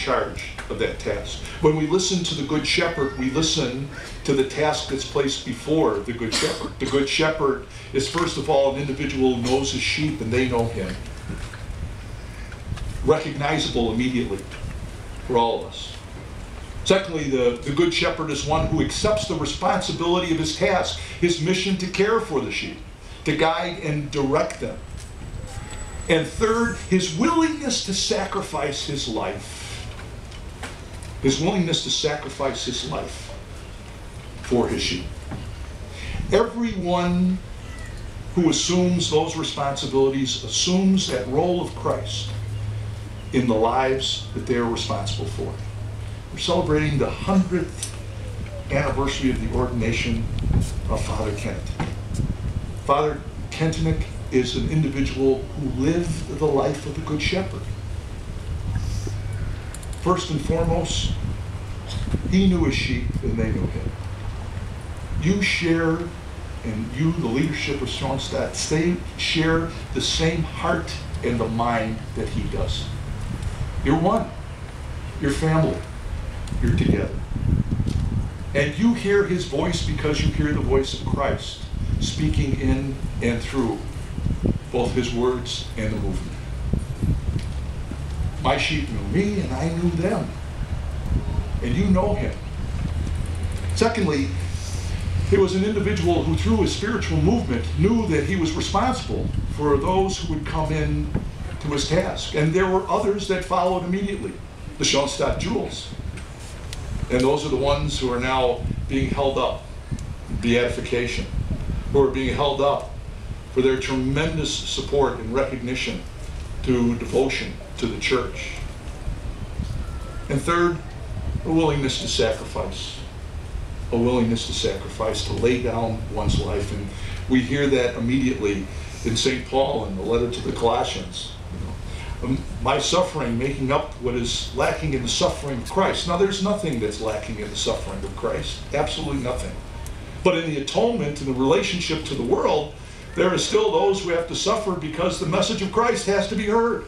charge of that task. When we listen to the Good Shepherd, we listen to the task that's placed before the Good Shepherd. The Good Shepherd is, first of all, an individual who knows his sheep and they know him. Recognizable immediately for all of us. Secondly, the Good Shepherd is one who accepts the responsibility of his task, his mission to care for the sheep, to guide and direct them. And third, his willingness to sacrifice his life. His willingness to sacrifice his life for his sheep. Everyone who assumes those responsibilities assumes that role of Christ in the lives that they are responsible for. We're celebrating the 100th anniversary of the ordination of Father Kentenich. Father Kentenich is an individual who lived the life of the Good Shepherd. First and foremost, he knew his sheep and they knew him. You share, and you, the leadership of Schoenstatt, share the same heart and the mind that he does. You're one. You're family. You're together. And you hear his voice because you hear the voice of Christ speaking in and through both his words and the movement. My sheep knew me and I knew them. And you know him. Secondly, he was an individual who through his spiritual movement knew that he was responsible for those who would come in to his task. And there were others that followed immediately. The Schoenstatt jewels. And those are the ones who are now being held up, beatification, who are being held up for their tremendous support and recognition to devotion to the church. And third, a willingness to sacrifice. A willingness to sacrifice, to lay down one's life. And we hear that immediately in St. Paul in the letter to the Colossians. My suffering making up what is lacking in the suffering of Christ. Now there's nothing that's lacking in the suffering of Christ. Absolutely nothing. But in the atonement and the relationship to the world, there are still those who have to suffer because the message of Christ has to be heard.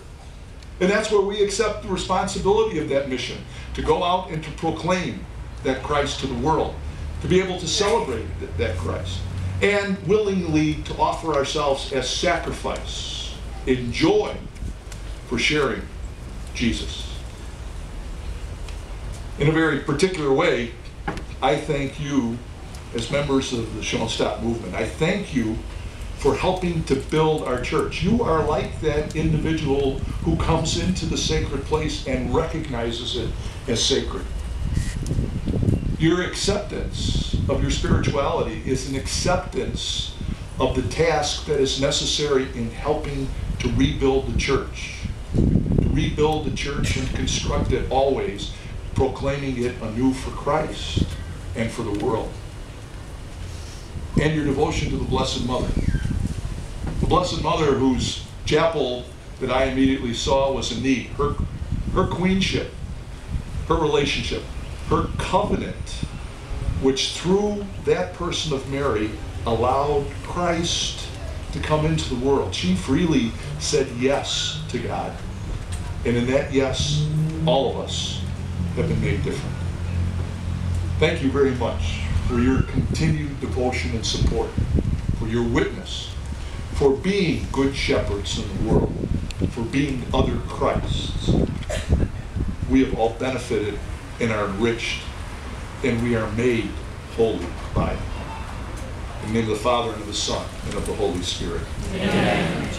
And that's where we accept the responsibility of that mission, to go out and to proclaim that Christ to the world, to be able to celebrate that Christ, and willingly to offer ourselves as sacrifice, in joy, for sharing Jesus. In a very particular way, I thank you as members of the Schoenstatt movement. I thank you for helping to build our church. You are like that individual who comes into the sacred place and recognizes it as sacred. Your acceptance of your spirituality is an acceptance of the task that is necessary in helping to rebuild the church. To rebuild the church and construct it always, proclaiming it anew for Christ and for the world. And your devotion to the Blessed Mother. The Blessed Mother, whose chapel that I immediately saw was in need. Her queenship, her relationship, her covenant, which through that person of Mary allowed Christ to come into the world. She freely said yes to God. And in that yes, all of us have been made different. Thank you very much for your continued devotion and support, for your witness, for being good shepherds in the world, for being other Christs. We have all benefited and are enriched, and we are made holy by it. In the name of the Father, and of the Son, and of the Holy Spirit. Amen.